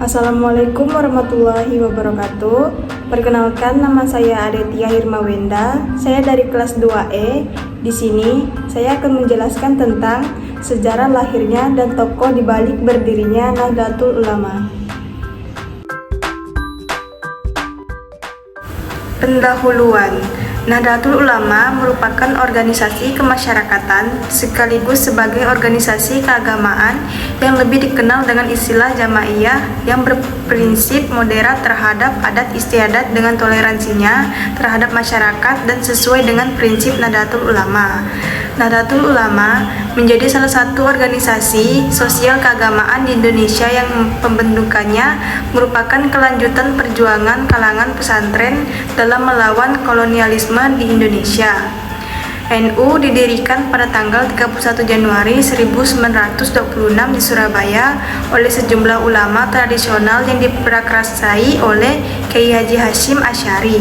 Assalamualaikum warahmatullahi wabarakatuh. Perkenalkan, nama saya Adetia Hirmawenda. Saya dari kelas 2E. Di sini saya akan menjelaskan tentang sejarah lahirnya dan tokoh di balik berdirinya Nahdlatul Ulama. Pendahuluan. Nahdlatul Ulama merupakan organisasi kemasyarakatan sekaligus sebagai organisasi keagamaan yang lebih dikenal dengan istilah Jamaiyah yang berprinsip moderat terhadap adat istiadat dengan toleransinya terhadap masyarakat dan sesuai dengan prinsip Nahdlatul Ulama. Nahdlatul Ulama menjadi salah satu organisasi sosial keagamaan di Indonesia yang pembentukannya merupakan kelanjutan perjuangan kalangan pesantren dalam melawan kolonialisme di Indonesia. NU didirikan pada tanggal 31 Januari 1926 di Surabaya oleh sejumlah ulama tradisional yang diprakarsai oleh Kiai Haji Hasyim Asy'ari.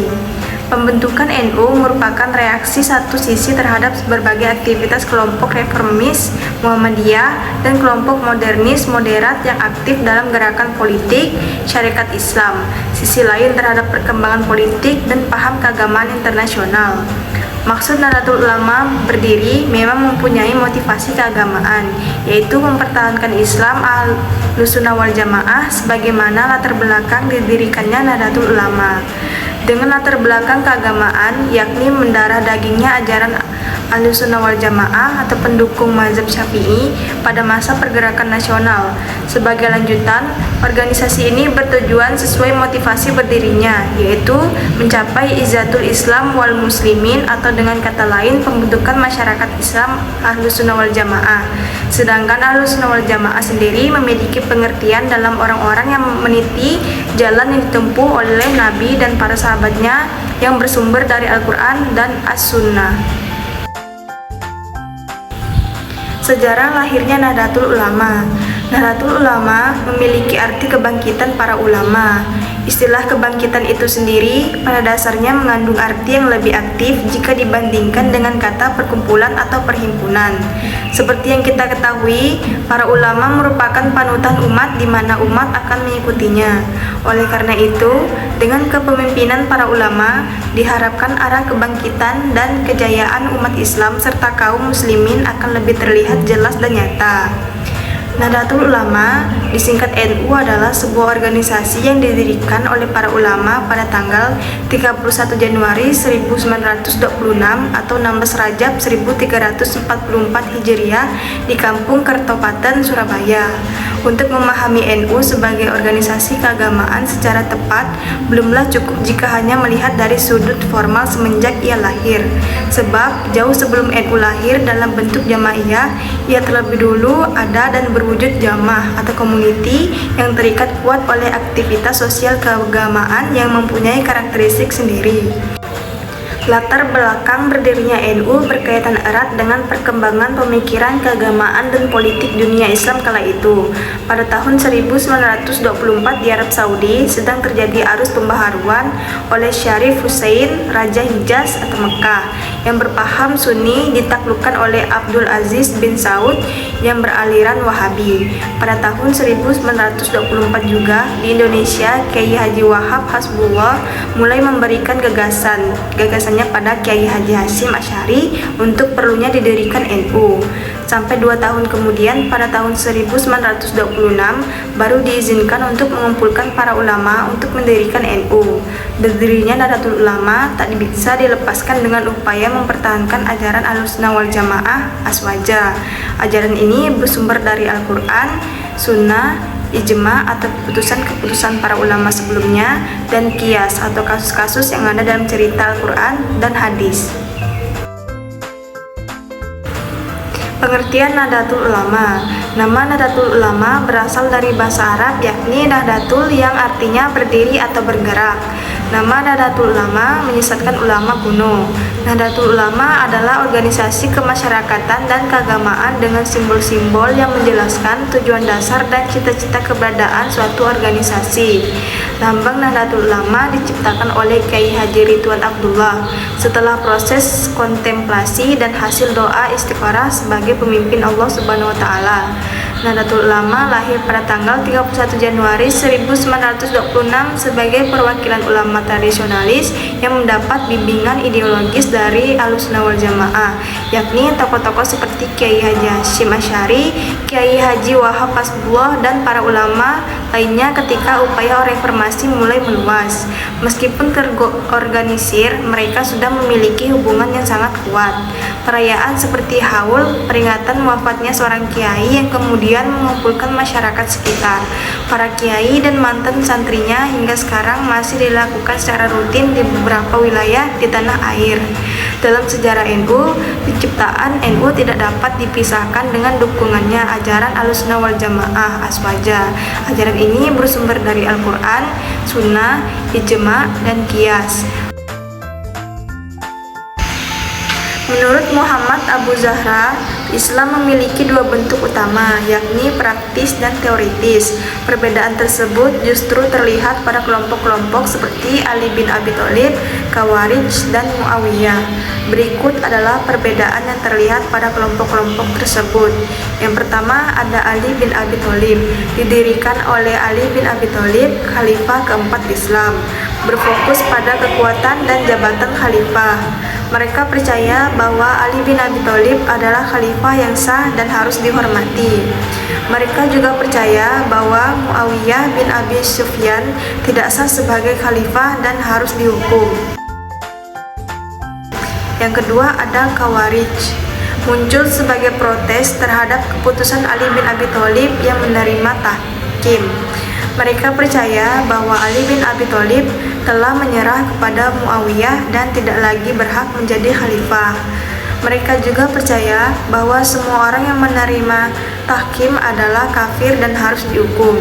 Pembentukan NU merupakan reaksi satu sisi terhadap berbagai aktivitas kelompok reformis Muhammadiyah dan kelompok modernis moderat yang aktif dalam gerakan politik syariat Islam, sisi lain terhadap perkembangan politik dan paham keagamaan internasional. Maksud Nahdlatul Ulama berdiri memang mempunyai motivasi keagamaan, yaitu mempertahankan Islam Ahlussunnah wal Jamaah sebagaimana latar belakang didirikannya Nahdlatul Ulama. Dengan latar belakang keagamaan, yakni mendarah dagingnya ajaran Ahlussunnah wal Jamaah atau pendukung mazhab Syafi'i pada masa pergerakan nasional. Sebagai lanjutan, organisasi ini bertujuan sesuai motivasi berdirinya, yaitu mencapai izzatul Islam wal muslimin atau dengan kata lain pembentukan masyarakat Islam Ahlussunnah wal Jamaah. Sedangkan Ahlussunnah wal Jamaah sendiri memiliki pengertian dalam orang-orang yang meniti jalan yang ditempuh oleh Nabi dan para sahabatnya yang bersumber dari Al-Quran dan As-Sunnah. Sejarah lahirnya Nahdlatul Ulama. Nahdlatul Ulama memiliki arti kebangkitan para ulama. Istilah kebangkitan itu sendiri pada dasarnya mengandung arti yang lebih aktif jika dibandingkan dengan kata perkumpulan atau perhimpunan. Seperti yang kita ketahui, para ulama merupakan panutan umat di mana umat akan mengikutinya. Oleh karena itu, dengan kepemimpinan para ulama, diharapkan arah kebangkitan dan kejayaan umat Islam serta kaum muslimin akan lebih terlihat jelas dan nyata. Nahdlatul Ulama, disingkat NU, adalah sebuah organisasi yang didirikan oleh para ulama pada tanggal 31 Januari 1926 atau 16 Rajab 1344 Hijriah di Kampung Kertopaten, Surabaya. Untuk memahami NU sebagai organisasi keagamaan secara tepat, belumlah cukup jika hanya melihat dari sudut formal semenjak ia lahir. Sebab jauh sebelum NU lahir dalam bentuk jamaiyah, ia terlebih dulu ada dan berwujud jamaah atau community yang terikat kuat oleh aktivitas sosial keagamaan yang mempunyai karakteristik sendiri. Latar belakang berdirinya NU berkaitan erat dengan perkembangan pemikiran keagamaan dan politik dunia Islam kala itu. Pada tahun 1924 di Arab Saudi sedang terjadi arus pembaharuan oleh Syarif Hussein, Raja Hijaz atau Mekah, yang berpaham Sunni ditaklukkan oleh Abdul Aziz bin Saud yang beraliran Wahabi. Pada tahun 1924 juga di Indonesia, Kiai Haji Wahab Hasbullah mulai memberikan gagasannya pada Kiai Haji Hasyim Asy'ari untuk perlunya didirikan NU. Sampai 2 tahun kemudian, pada tahun 1926 baru diizinkan untuk mengumpulkan para ulama untuk mendirikan NU. Berdirinya Nahdlatul Ulama tak bisa dilepaskan dengan upaya mempertahankan ajaran Ahlussunnah wal Jamaah aswaja. Ajaran ini bersumber dari Al-Quran, Sunnah, ijma atau keputusan-keputusan para ulama sebelumnya, dan qiyas atau kasus-kasus yang ada dalam cerita Al-Quran dan hadis. Pengertian Nahdlatul Ulama. Nama Nahdlatul Ulama berasal dari bahasa Arab yakni Nahdlatul yang artinya berdiri atau bergerak. Nama Nahdlatul Ulama menyesatkan ulama kuno. Nahdlatul Ulama adalah organisasi kemasyarakatan dan keagamaan dengan simbol-simbol yang menjelaskan tujuan dasar dan cita-cita keberadaan suatu organisasi. Lambang Nahdlatul Ulama diciptakan oleh Kiai Haji Ridwan Abdullah setelah proses kontemplasi dan hasil doa istikharah sebagai pemimpin Allah Subhanahu wa taala. Nahdlatul Ulama lahir pada tanggal 31 Januari 1926 sebagai perwakilan ulama tradisionalis yang mendapat bimbingan ideologis dari Ahlussunnah wal Jamaah, yakni tokoh-tokoh seperti Kiai Haji Hasyim Asy'ari, Kiai Haji Wahab Hasbullah, dan para ulama lainnya ketika upaya reformasi mulai meluas. Meskipun terorganisir, mereka sudah memiliki hubungan yang sangat kuat. Perayaan seperti haul, peringatan wafatnya seorang kiai yang kemudian mengumpulkan masyarakat sekitar, para kiai dan mantan santrinya hingga sekarang masih dilakukan secara rutin di beberapa wilayah di tanah air. Dalam sejarah NU, penciptaan NU tidak dapat dipisahkan dengan dukungannya ajaran Ahlussunnah wal Jamaah Aswaja. Ajaran ini bersumber dari Al-Quran, Sunnah, Ijma, dan Qiyas. Menurut Muhammad Abu Zahra, Islam memiliki dua bentuk utama, yakni praktis dan teoritis. Perbedaan tersebut justru terlihat pada kelompok-kelompok seperti Ali bin Abi Thalib, Khawarij, dan Muawiyah. Berikut adalah perbedaan yang terlihat pada kelompok-kelompok tersebut. Yang pertama ada Ali bin Abi Thalib, didirikan oleh Ali bin Abi Thalib, khalifah keempat Islam, berfokus pada kekuatan dan jabatan khalifah. Mereka percaya bahwa Ali bin Abi Thalib adalah khalifah yang sah dan harus dihormati. Mereka juga percaya bahwa Muawiyah bin Abi Sufyan tidak sah sebagai khalifah dan harus dihukum. Yang kedua ada Khawarij, muncul sebagai protes terhadap keputusan Ali bin Abi Thalib yang menerima tahkim. Mereka percaya bahwa Ali bin Abi Thalib telah menyerah kepada Muawiyah dan tidak lagi berhak menjadi khalifah. Mereka juga percaya bahwa semua orang yang menerima tahkim adalah kafir dan harus dihukum.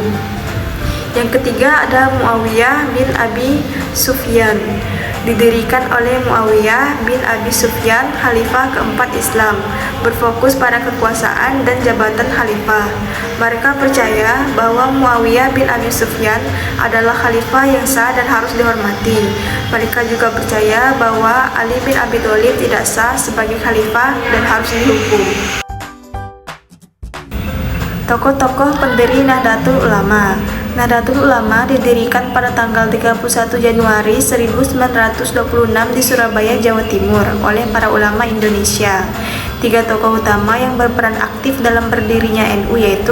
Yang ketiga ada Muawiyah bin Abi Sufyan, didirikan oleh Muawiyah bin Abi Sufyan, khalifah keempat Islam, berfokus pada kekuasaan dan jabatan khalifah. Mereka percaya bahwa Muawiyah bin Abi Sufyan adalah khalifah yang sah dan harus dihormati. Mereka juga percaya bahwa Ali bin Abi Thalib tidak sah sebagai khalifah dan harus dihukum. Tokoh-tokoh pendiri Nahdlatul Ulama. Nahdlatul Ulama didirikan pada tanggal 31 Januari 1926 di Surabaya, Jawa Timur oleh para ulama Indonesia. Tiga tokoh utama yang berperan aktif dalam berdirinya NU yaitu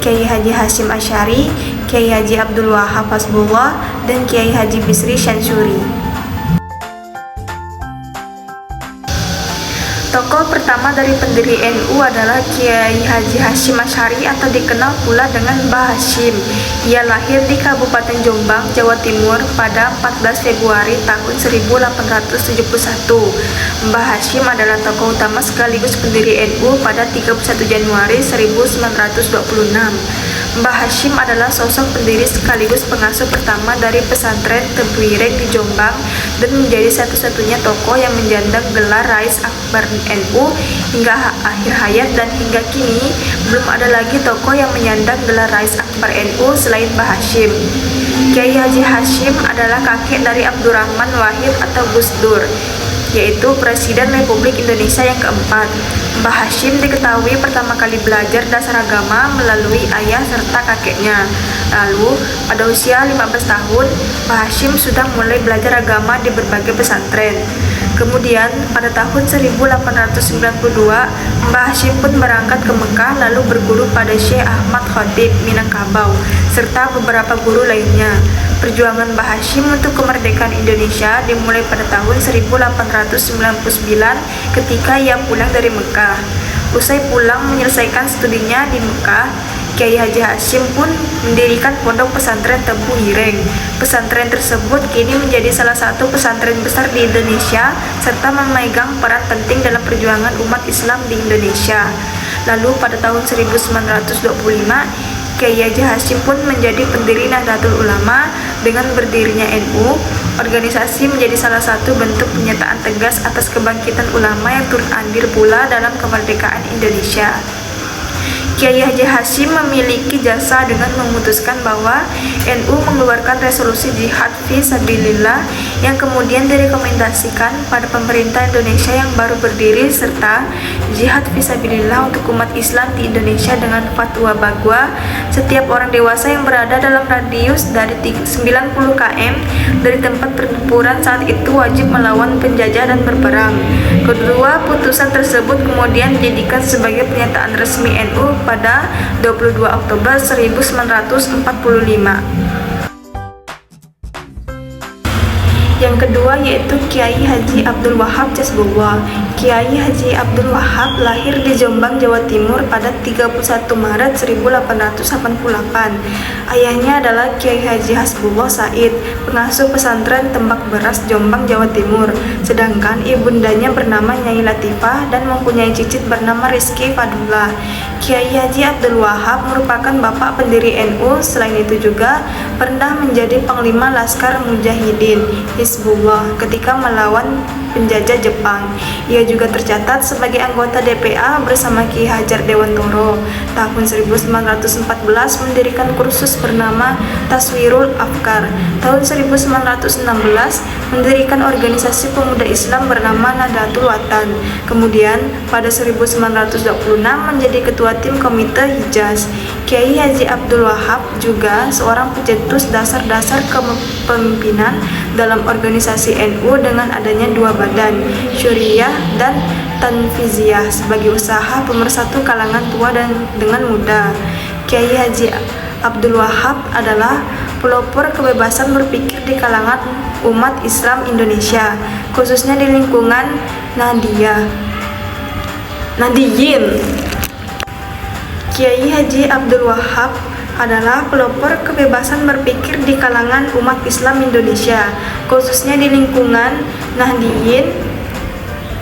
Kiai Haji Hasyim Asy'ari, Kiai Haji Abdul Wahab Hasbullah, dan Kiai Haji Bisri Syansuri. Tokoh pertama dari pendiri NU adalah Kiai Haji Hasyim Asy'ari atau dikenal pula dengan Mbah Hasyim. Ia lahir di Kabupaten Jombang, Jawa Timur pada 14 Februari tahun 1871. Mbah Hasyim adalah tokoh utama sekaligus pendiri NU pada 31 Januari 1926. Mbah Hasyim adalah sosok pendiri sekaligus pengasuh pertama dari pesantren Tebu Ireng di Jombang dan menjadi satu-satunya tokoh yang menyandang gelar Rais Akbar NU hingga akhir hayat, dan hingga kini belum ada lagi tokoh yang menyandang gelar Rais Akbar NU selain Mbah Hasyim. Kiai Haji Hasyim adalah kakek dari Abdurrahman Wahid atau Gus Dur, yaitu Presiden Republik Indonesia yang keempat. Mbah Hasyim diketahui pertama kali belajar dasar agama melalui ayah serta kakeknya. Lalu, pada usia 15 tahun, Mbah Hasyim sudah mulai belajar agama di berbagai pesantren. Kemudian, pada tahun 1892, Mbah Hasyim pun berangkat ke Mekah lalu berguru pada Syekh Ahmad Khatib Minangkabau serta beberapa guru lainnya. Perjuangan Mbah Hasyim untuk kemerdekaan Indonesia dimulai pada tahun 1899 ketika ia pulang dari Mekah. Usai pulang menyelesaikan studinya di Mekah, Kiai Haji Hasyim pun mendirikan pondok pesantren Tebu Ireng. Pesantren tersebut kini menjadi salah satu pesantren besar di Indonesia serta memegang peran penting dalam perjuangan umat Islam di Indonesia. Lalu pada tahun 1925, Kiai Haji Hasyim pun menjadi pendiri Nahdlatul Ulama. Dengan berdirinya NU, organisasi menjadi salah satu bentuk pernyataan tegas atas kebangkitan ulama yang turut andil pula dalam kemerdekaan Indonesia. Kiai Haji Hashim memiliki jasa dengan memutuskan bahwa NU mengeluarkan resolusi jihad fi sabilillah yang kemudian direkomendasikan pada pemerintah Indonesia yang baru berdiri, serta jihad fi sabilillah untuk umat Islam di Indonesia dengan fatwa bahwa setiap orang dewasa yang berada dalam radius dari 90 km dari tempat pertempuran saat itu wajib melawan penjajah dan berperang. Kedua putusan tersebut kemudian dijadikan sebagai pernyataan resmi NU pada 22 Oktober 1945. Yang kedua yaitu Kiai Haji Abdul Wahab Jasbullah. Kiai Haji Abdul Wahab lahir di Jombang, Jawa Timur pada 31 Maret 1888. Ayahnya adalah Kiai Haji Hasbullah Said, pengasuh pesantren Tembak Beras, Jombang, Jawa Timur. Sedangkan ibundanya bernama Nyai Latifah dan mempunyai cicit bernama Rizky Fadullah. Kiai Haji Abdul Wahab merupakan bapak pendiri NU. Selain itu juga pernah menjadi Panglima Laskar Mujahidin Hizbullah ketika melawan penjajah Jepang. Ia juga tercatat sebagai anggota DPA bersama Ki Hajar Dewantoro. Tahun 1914 mendirikan kursus bernama Taswirul Afkar. Tahun 1916 mendirikan organisasi pemuda Islam bernama Nahdlatul Watan. Kemudian pada 1926 menjadi ketua tim Komite Hijaz. Kiai Haji Abdul Wahab juga seorang pencetus dasar-dasar kepemimpinan dalam organisasi NU dengan adanya dua badan, Syuriah dan Tanfiziyah, sebagai usaha pemersatu kalangan tua dan dengan muda. Kiai Haji Abdul Wahab adalah pelopor kebebasan berpikir di kalangan umat Islam Indonesia, khususnya di lingkungan Nahdiyin. Kiai Haji Abdul Wahab adalah pelopor kebebasan berpikir di kalangan umat Islam Indonesia, khususnya di lingkungan Nahdiyin.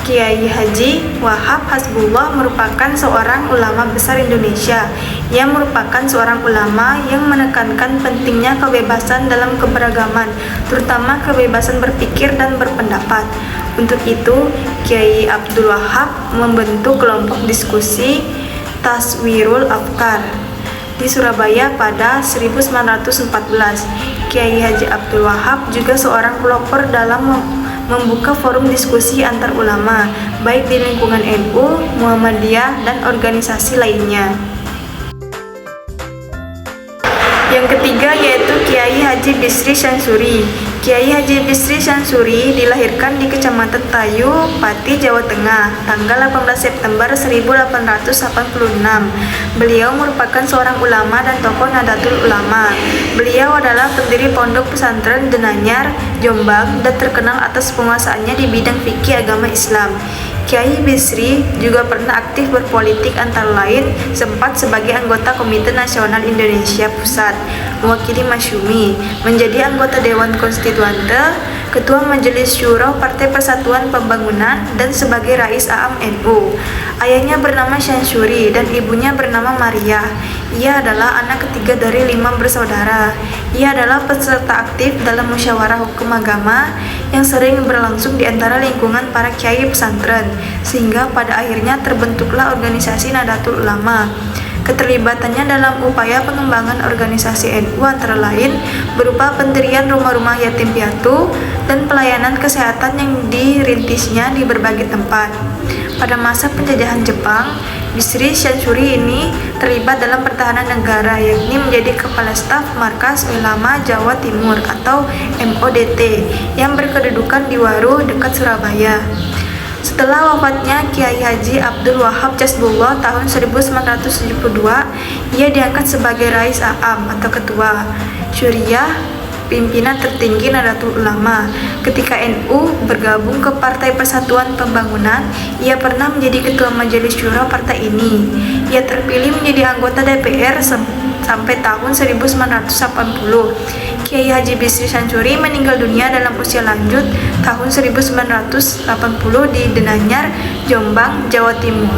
Kiai Haji Wahab Hasbullah merupakan seorang ulama besar Indonesia. Ia merupakan seorang ulama yang menekankan pentingnya kebebasan dalam keberagaman, terutama kebebasan berpikir dan berpendapat. Untuk itu, Kiai Abdul Wahab membentuk kelompok diskusi Taswirul Afkar di Surabaya pada 1914. Kiai Haji Abdul Wahab juga seorang pelopor dalam membuka forum diskusi antar ulama, baik di lingkungan NU, Muhammadiyah, dan organisasi lainnya. Yang ketiga yaitu Kiai Haji Bisri Syansuri. Kiai Haji Bisri Syansuri dilahirkan di Kecamatan Tayu, Pati, Jawa Tengah, tanggal 18 September 1886. Beliau merupakan seorang ulama dan tokoh Nahdlatul Ulama. Beliau adalah pendiri Pondok Pesantren Denanyar, Jombang, dan terkenal atas penguasaannya di bidang fikih agama Islam. Kiai Bisri juga pernah aktif berpolitik, antara lain sempat sebagai anggota Komite Nasional Indonesia Pusat, mewakili Masyumi, menjadi anggota Dewan Konstituante, Ketua Majelis Syuro Partai Persatuan Pembangunan, dan sebagai Rais Am NU. Ayahnya bernama Syansuri dan ibunya bernama Maria. Ia adalah anak ketiga dari 5 bersaudara. Ia adalah peserta aktif dalam musyawarah hukum agama yang sering berlangsung di antara lingkungan para kiai pesantren, sehingga pada akhirnya terbentuklah organisasi Nahdlatul Ulama. Keterlibatannya dalam upaya pengembangan organisasi NU antara lain berupa pendirian rumah-rumah yatim piatu dan pelayanan kesehatan yang dirintisnya di berbagai tempat. Pada masa penjajahan Jepang, Bisri Syansuri ini terlibat dalam pertahanan negara, yakni menjadi Kepala Staf Markas Ulama Jawa Timur atau MODT yang berkedudukan di Waru dekat Surabaya. Setelah wafatnya Kiai Haji Abdul Wahab Jasbullah tahun 1972, ia diangkat sebagai Rais Am atau Ketua Syuriah, pimpinan tertinggi Nahdlatul Ulama. Ketika NU bergabung ke Partai Persatuan Pembangunan, ia pernah menjadi Ketua Majelis Syuro partai ini. Ia terpilih menjadi anggota DPR sampai tahun 1980. Kiai Haji Bisri Syansuri meninggal dunia dalam usia lanjut tahun 1980 di Denanyar, Jombang, Jawa Timur.